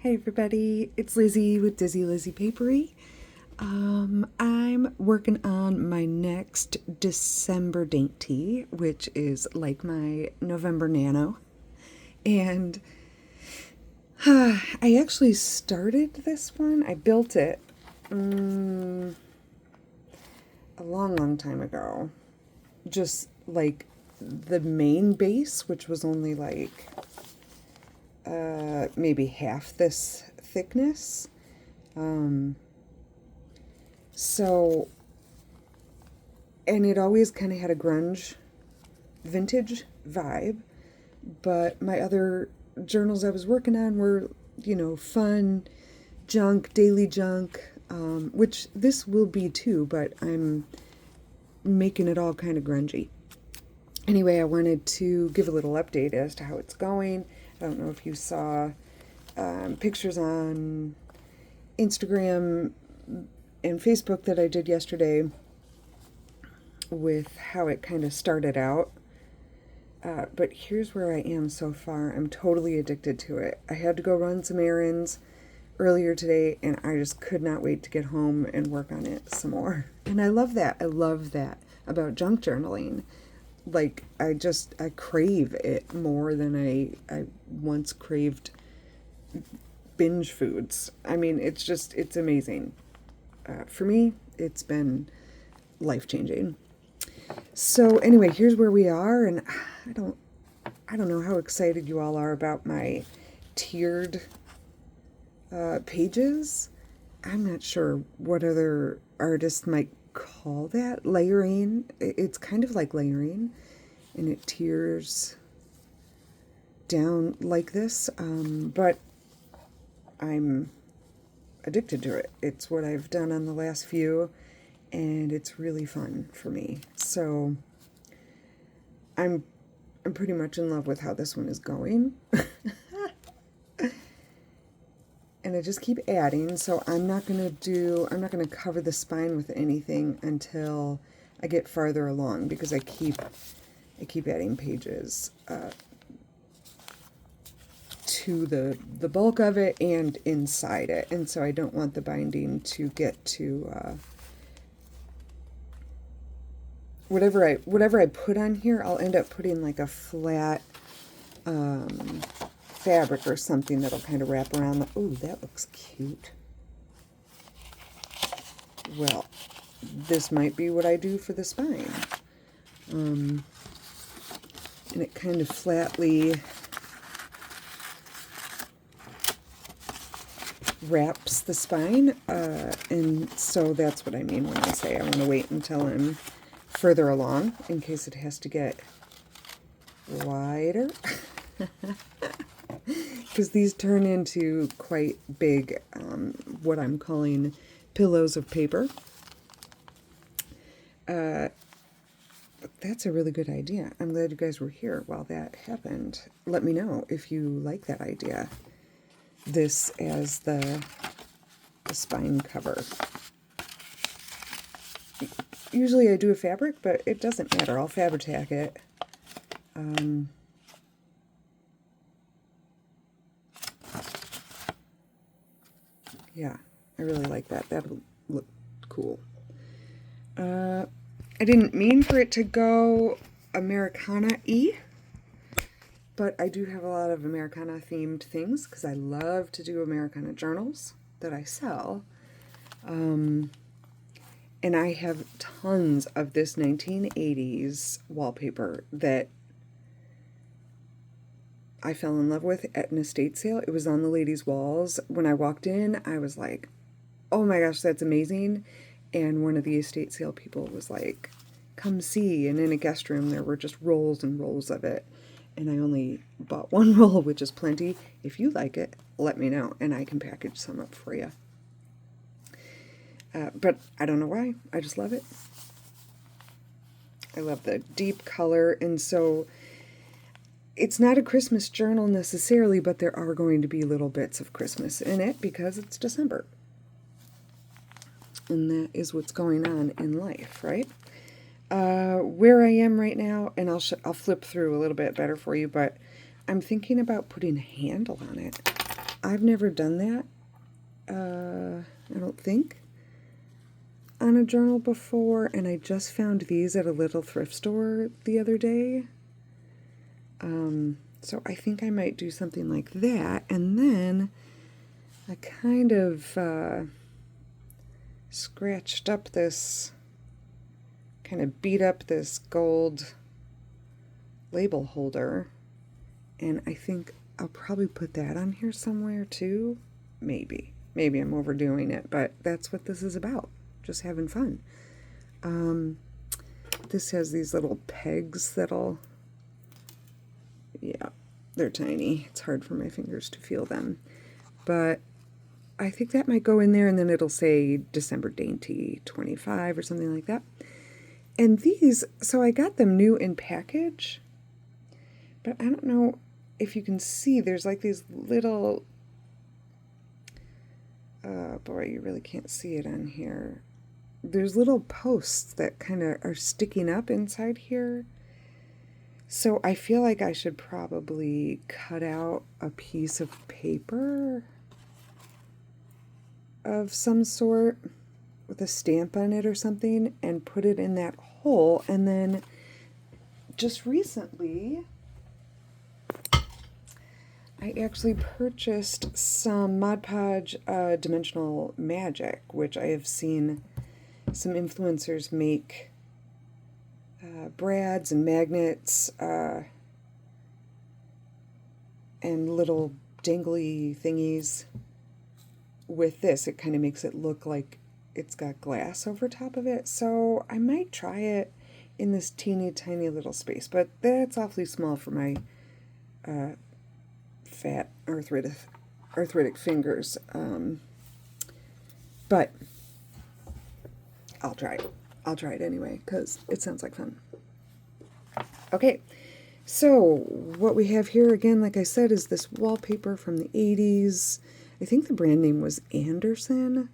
Hey everybody, it's Lizzie with Dizzy Lizzie Papery. I'm working on my next December Dainty, which is like my November Nano. And I actually started this one. I built it a long time ago. Just like the main base, which was only like maybe half this thickness. So, and it always kind of had a grunge vintage vibe, but my other journals I was working on were, fun, junk, daily junk, which this will be too, but I'm making it all kind of grungy. Anyway, I wanted to give a little update as to how it's going. I don't know if you saw pictures on Instagram and Facebook that I did yesterday with how it kind of started out. But here's where I am so far. I'm totally addicted to it. I had to go run some errands earlier today, and I just could not wait to get home and work on it some more. And I love that. I love that about junk journaling. Like, I crave it more than I once craved binge foods. I mean, it's amazing. For me, it's been life-changing. So anyway, here's where we are, and I don't know how excited you all are about my tiered pages. I'm not sure what other artists might call that. Layering. It's kind of like layering, and it tiers down like this, but I'm addicted to it. It's what I've done on the last few, and it's really fun for me. So I'm pretty much in love with how this one is going. And I just keep adding, so I'm not going to cover the spine with anything until I get farther along, because I keep adding pages to the bulk of it and inside it, and so I don't want the binding to get to whatever I put on here. I'll end up putting like a flat fabric or something that'll kind of wrap around the, ooh, that looks cute. Well, this might be what I do for the spine. And it kind of flatly wraps the spine, and so that's what I mean when I say I want to wait until I'm further along in case it has to get wider. Because these turn into quite big, what I'm calling pillows of paper. But that's a really good idea. I'm glad you guys were here while that happened. Let me know if you like that idea. This as the spine cover. Usually I do a fabric, but it doesn't matter. I'll fabric-tack it. Yeah, I really like that. That'll look cool. I didn't mean for it to go Americana-y, but I do have a lot of Americana-themed things because I love to do Americana journals that I sell. And I have tons of this 1980s wallpaper that I fell in love with at an estate sale. It was on the ladies' walls. When I walked in, I was like, oh my gosh, that's amazing. And one of the estate sale people was like, come see. And in a guest room, there were just rolls and rolls of it. And I only bought one roll, which is plenty. If you like it, let me know, and I can package some up for you. But I don't know why. I just love it. I love the deep color, and so it's not a Christmas journal necessarily, but there are going to be little bits of Christmas in it because it's December. And that is what's going on in life, right? Where I am right now, and I'll flip through a little bit better for you, but I'm thinking about putting a handle on it. I've never done that, I don't think, on a journal before, and I just found these at a little thrift store the other day. So I think I might do something like that, and then I kind of scratched up this, kind of beat up this gold label holder, and I think I'll probably put that on here somewhere too. Maybe I'm overdoing it, but that's what this is about, just having fun. This has these little pegs that'll, yeah, they're tiny. It's hard for my fingers to feel them, but I think that might go in there, and then it'll say December Dainty 25 or something like that. And these, so I got them new in package, but I don't know if you can see, there's like these little, boy, you really can't see it on here. There's little posts that kind of are sticking up inside here. So I feel like I should probably cut out a piece of paper of some sort with a stamp on it or something and put it in that hole. And then just recently, I actually purchased some Mod Podge Dimensional Magic, which I have seen some influencers make brads and magnets and little dangly thingies with this. It kind of makes it look like it's got glass over top of it. So I might try it in this teeny tiny little space, but that's awfully small for my fat arthritic fingers. But I'll try it. I'll try it anyway because it sounds like fun. Okay, so what we have here again, like I said, is this wallpaper from the 80s. I think the brand name was Anderson,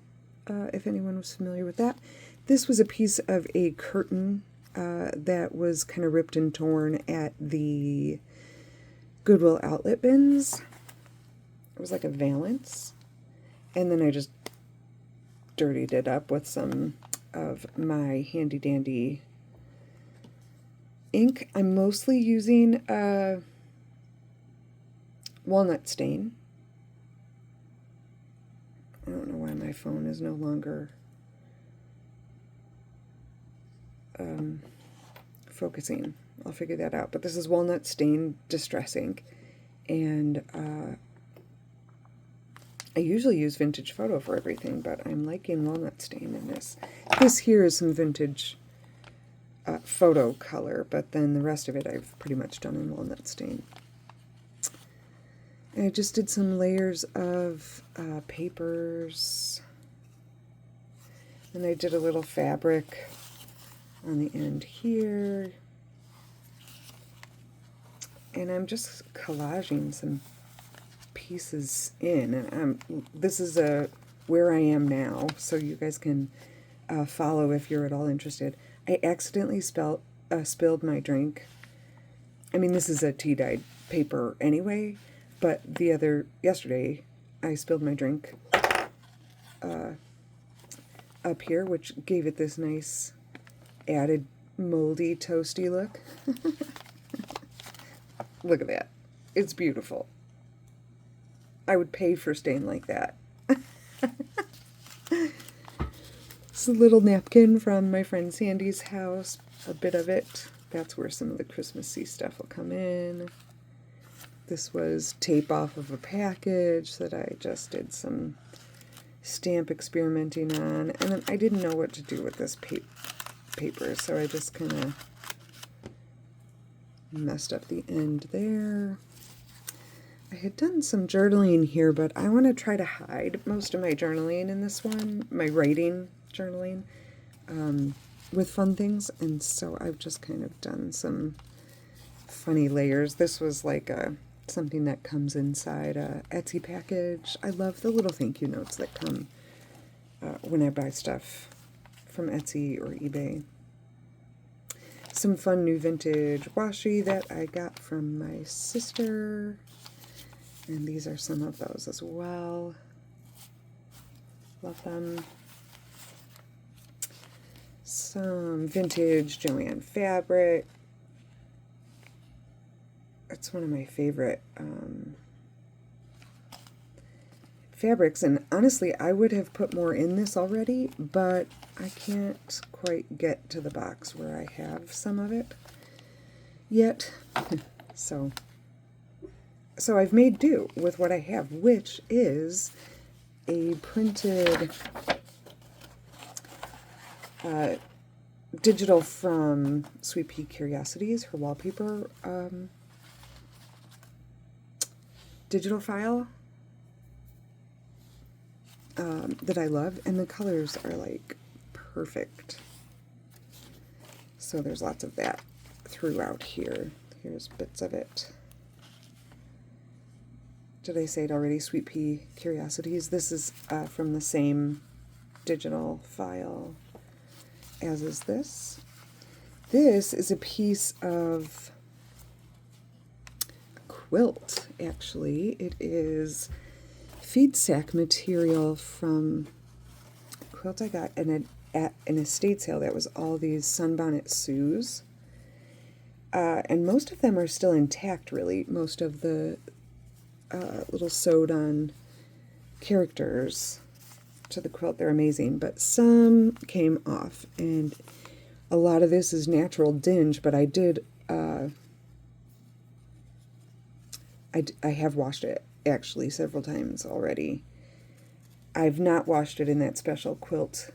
if anyone was familiar with that. This was a piece of a curtain that was kind of ripped and torn at the Goodwill outlet bins. It was like a valance. And then I just dirtied it up with some of my handy dandy ink. I'm mostly using walnut stain. I don't know why my phone is no longer focusing. I'll figure that out. But this is walnut stain distress ink, and I usually use vintage photo for everything, but I'm liking walnut stain in this. This here is some vintage photo color, but then the rest of it I've pretty much done in walnut stain. And I just did some layers of papers, and I did a little fabric on the end here, and I'm just collaging some pieces in, and this is where I am now, so you guys can follow if you're at all interested. I accidentally spilled my drink. I mean, this is a tea-dyed paper anyway, but yesterday I spilled my drink up here, which gave it this nice added moldy, toasty look. Look at that. It's beautiful. I would pay for stain like that. It's a little napkin from my friend Sandy's house, a bit of it. That's where some of the Christmassy stuff will come in. This was tape off of a package that I just did some stamp experimenting on. And then I didn't know what to do with this paper, so I just kind of messed up the end there. I had done some journaling here, but I want to try to hide most of my journaling in this one, my writing journaling, with fun things, and so I've just kind of done some funny layers. This was like something that comes inside a Etsy package. I love the little thank you notes that come when I buy stuff from Etsy or eBay. Some fun new vintage washi that I got from my sister. And these are some of those as well. Love them. Some vintage Joanne fabric. It's one of my favorite fabrics, and honestly I would have put more in this already, but I can't quite get to the box where I have some of it yet. So I've made do with what I have, which is a printed digital from Sweet Pea Curiosities, her wallpaper digital file that I love, and the colors are like perfect. So there's lots of that throughout here. Here's bits of it. Did I say it already? Sweet Pea Curiosities. This is from the same digital file as is this. This is a piece of quilt, actually. It is feed sack material from a quilt I got at an estate sale that was all these Sunbonnet Sues. And most of them are still intact, really. Most of the little sewed on characters to the quilt, they're amazing, but some came off, and a lot of this is natural dinge, but I did I have washed it actually several times already. I've not washed it in that special quilt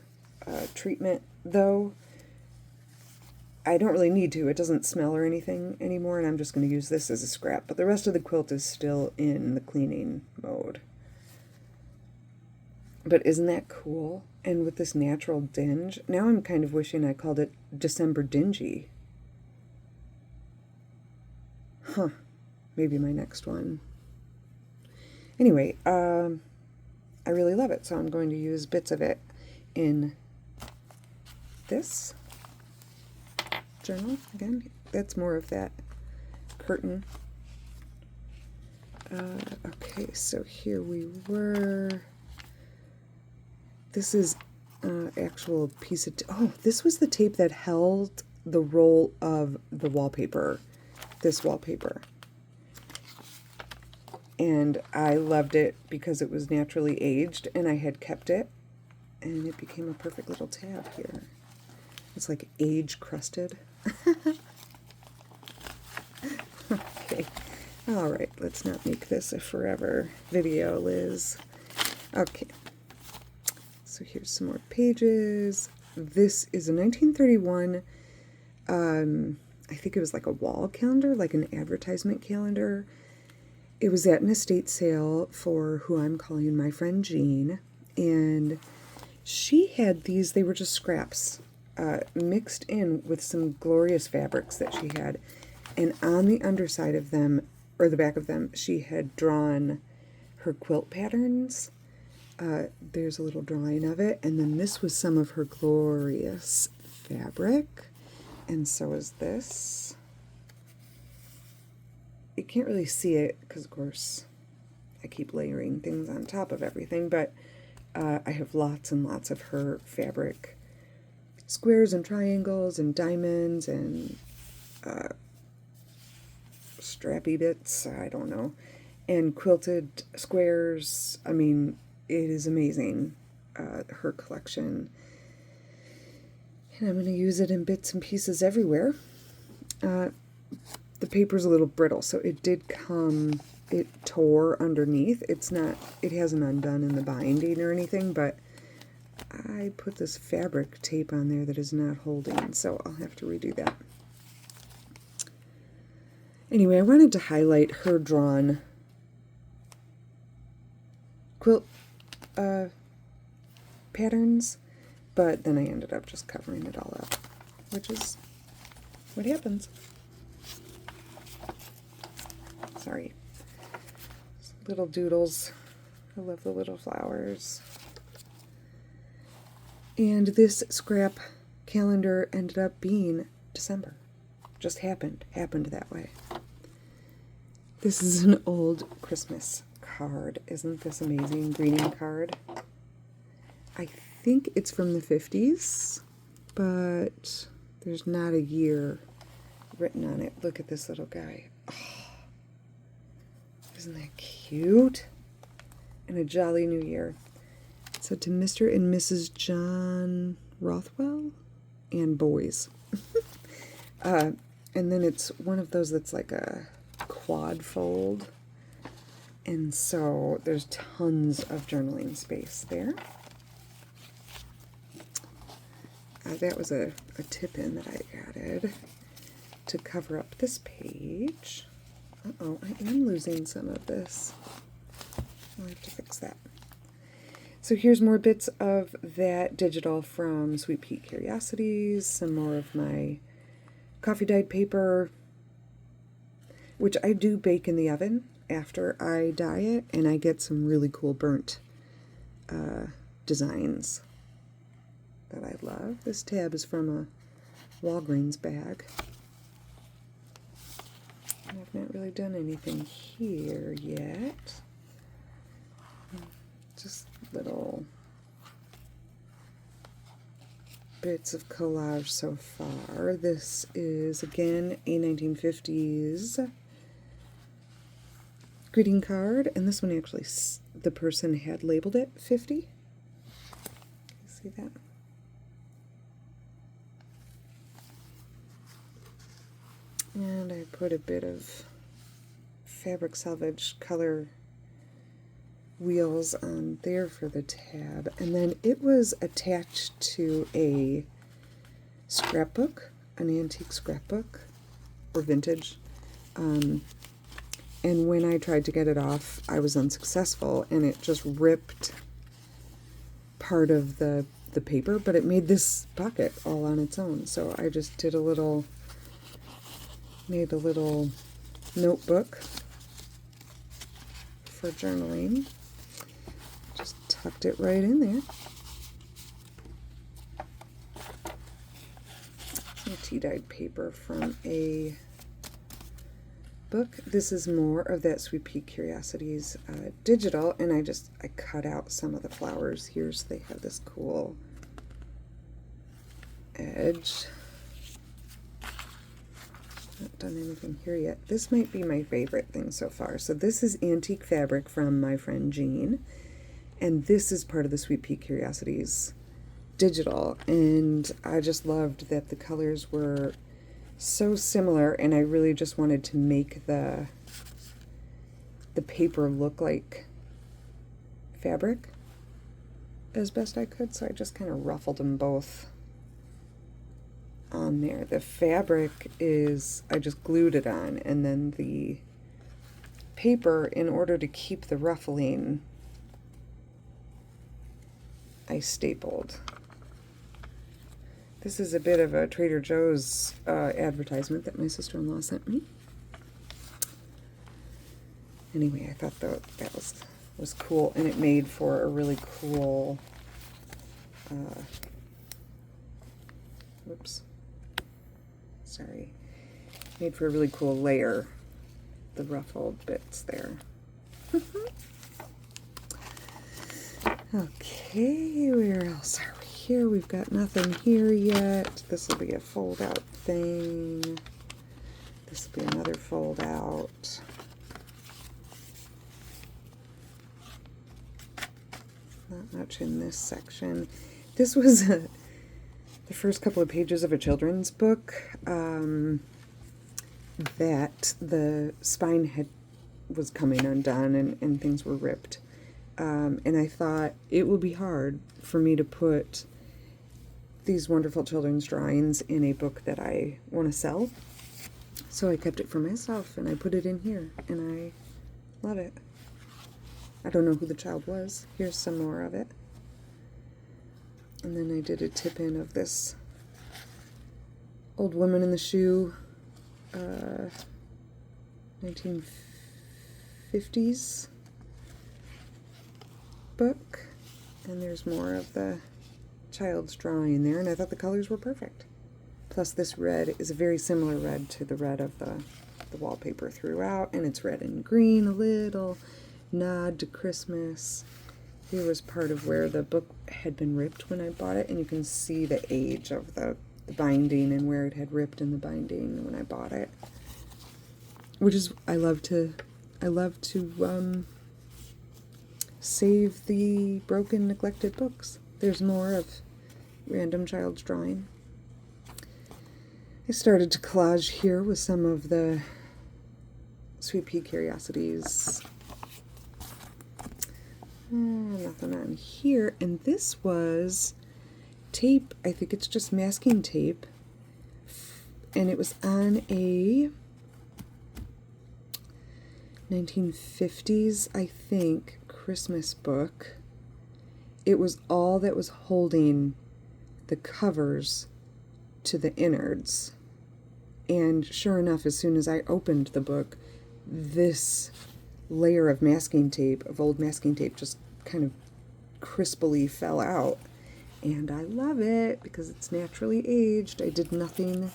treatment though. I don't really need to. It doesn't smell or anything anymore, and I'm just going to use this as a scrap. But the rest of the quilt is still in the cleaning mode. But isn't that cool? And with this natural dinge, now I'm kind of wishing I called it December Dingy. Huh. Maybe my next one. Anyway, I really love it, so I'm going to use bits of it in this journal. Again, that's more of that curtain. Okay, so here we were. This is actual piece of oh, this was the tape that held the roll of the wallpaper, this wallpaper. And I loved it because it was naturally aged, and I had kept it, and it became a perfect little tab here. It's like age crusted. Okay. All right, let's not make this a forever video, Liz. Okay. So here's some more pages. This is a 1931, I think it was like a wall calendar, like an advertisement calendar. It was at an estate sale for who I'm calling my friend Jean, and she had these, they were just scraps, mixed in with some glorious fabrics that she had, and on the underside of them, or the back of them, she had drawn her quilt patterns. There's a little drawing of it, and then this was some of her glorious fabric, and so is this. You can't really see it because, of course, I keep layering things on top of everything, but I have lots and lots of her fabric. Squares and triangles and diamonds and strappy bits, I don't know, and quilted squares. I mean, it is amazing, her collection. And I'm going to use it in bits and pieces everywhere. The paper's a little brittle, so it did come, it tore underneath. It's not, it hasn't undone in the binding or anything, but I put this fabric tape on there that is not holding, so I'll have to redo that. Anyway, I wanted to highlight her drawn quilt patterns, but then I ended up just covering it all up, which is what happens. Sorry. Little doodles. I love the little flowers. And this scrap calendar ended up being December. Just happened that way. This is an old Christmas card. Isn't this amazing? Greeting card. I think it's from the 50s, but there's not a year written on it. Look at this little guy. Oh, isn't that cute? And a jolly new year. So to Mr. and Mrs. John Rothwell and boys. And then it's one of those that's like a quad fold. And so there's tons of journaling space there. That was a tip-in that I added to cover up this page. Uh-oh, I am losing some of this. I'll have to fix that. So here's more bits of that digital from Sweet Pea Curiosities, some more of my coffee dyed paper, which I do bake in the oven after I dye it, and I get some really cool burnt designs that I love. This tab is from a Walgreens bag. I've not really done anything here yet. Just little bits of collage so far. This is, again, a 1950s greeting card, and this one actually, the person had labeled it 50. See that? And I put a bit of fabric salvage color wheels on there for the tab, and then it was attached to a scrapbook, an antique scrapbook, or vintage, and when I tried to get it off, I was unsuccessful, and it just ripped part of the paper, but it made this pocket all on its own. So I just did made a little notebook for journaling. Just tucked it right in there. Some tea-dyed paper from a book. This is more of that Sweet Pea Curiosities digital, and I cut out some of the flowers here so they have this cool edge. Not done anything here yet. This might be my favorite thing so far. So this is antique fabric from my friend Jean, and this is part of the Sweet Pea Curiosities digital, and I just loved that the colors were so similar, and I really just wanted to make the paper look like fabric as best I could, so I just kind of ruffled them both on there. The fabric is, I just glued it on, and then the paper, in order to keep the ruffling, I stapled. This is a bit of a Trader Joe's advertisement that my sister-in-law sent me. Anyway, I thought that was cool, and it made for a really cool, whoops, sorry, made for a really cool layer, the ruffled bits there. Okay, where else are we? Here we've got nothing here yet. This will be a fold out thing. This will be another fold out. Not much in this section. This was the first couple of pages of a children's book that the spine was coming undone and things were ripped. And I thought it would be hard for me to put these wonderful children's drawings in a book that I want to sell. So I kept it for myself, and I put it in here, and I love it. I don't know who the child was. Here's some more of it. And then I did a tip-in of this old woman in the shoe, 1950s book. And there's more of the child's drawing there, and I thought the colors were perfect. Plus this red is a very similar red to the red of the the wallpaper throughout, and it's red and green, a little nod to Christmas. Here was part of where the book had been ripped when I bought it, and you can see the age of the binding and where it had ripped in the binding when I bought it. Which is, I love to save the broken, neglected books. There's more of Random Child's Drawing. I started to collage here with some of the Sweet Pea Curiosities. Nothing on here. And this was tape. I think it's just masking tape. And it was on a 1950s, I think, Christmas book. It was all that was holding the covers to the innards. And sure enough, as soon as I opened the book, this layer of masking tape, of old masking tape, just kind of crisply fell out. And I love it because it's naturally aged. I did nothing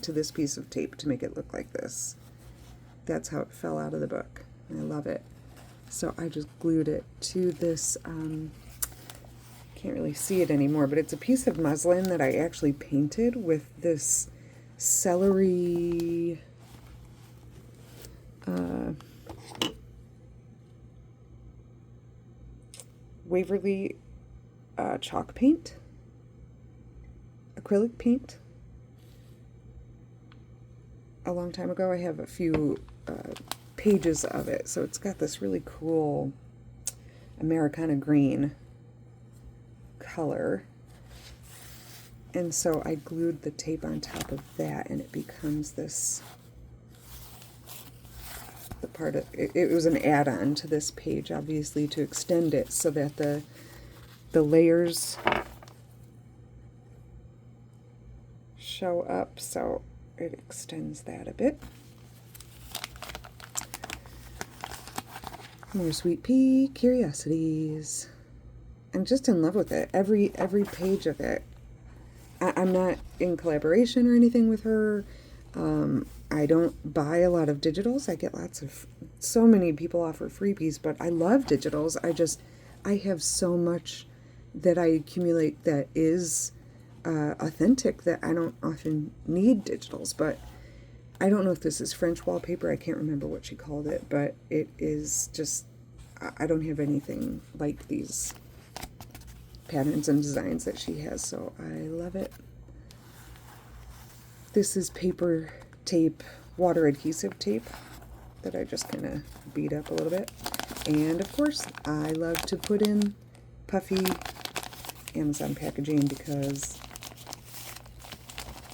to this piece of tape to make it look like this. That's how it fell out of the book. I love it. So I just glued it to this, can't really see it anymore, but it's a piece of muslin that I actually painted with this celery, Waverly chalk paint, acrylic paint. A long time ago. I have a few pages of it, so it's got this really cool Americana green color, and so I glued the tape on top of that, and it becomes this, the part of it, it was an add-on to this page, obviously, to extend it so that the layers show up, so it extends that a bit. More Sweet Pea Curiosities. I'm just in love with it. Every page of it. I'm not in collaboration or anything with her. I don't buy a lot of digitals. I get so many people offer freebies, but I love digitals. I have so much that I accumulate that is authentic that I don't often need digitals. But I don't know if this is French wallpaper. I can't remember what she called it, but it is just, I don't have anything like these patterns and designs that she has, so I love it. This is paper tape, water adhesive tape that I just kind of beat up a little bit. And of course, I love to put in puffy Amazon packaging because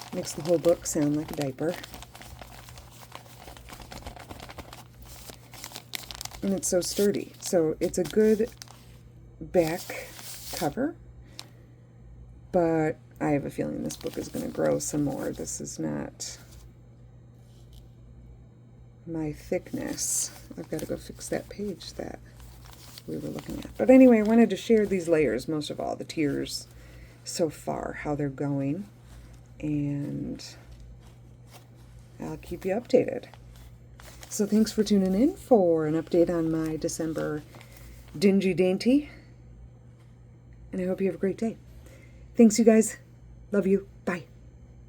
it makes the whole book sound like a diaper. And it's so sturdy. So it's a good back cover, but I have a feeling this book is going to grow some more. This is not my thickness. I've got to go fix that page that we were looking at. But anyway, I wanted to share these layers, most of all, the tiers so far, how they're going, and I'll keep you updated. So thanks for tuning in for an update on my December Dingy Dainty. And I hope you have a great day. Thanks, you guys. Love you.